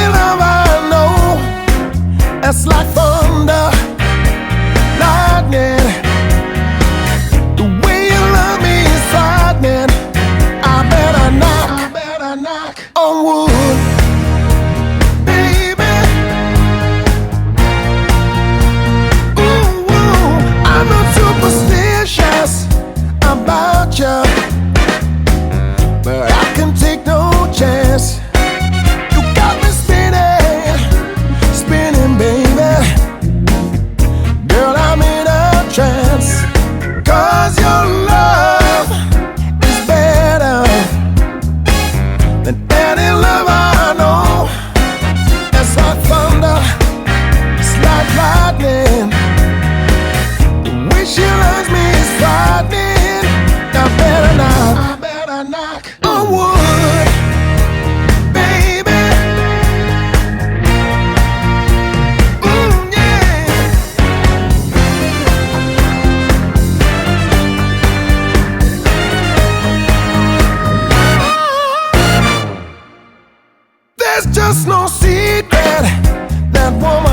only love I know. It's like thunder, lightning. The way you love me is frightening. I better knock on wood, baby. Ooh, I'm not superstitious about you, but I can take no chance. You got me spinning, baby. Girl, I'm in a trance, 'cause your love is better than any love I know. It's like thunder, it's like lightning. The way she loves me is frightening. I better knock on wood, baby. Ooh, yeah. There's just no secret that woman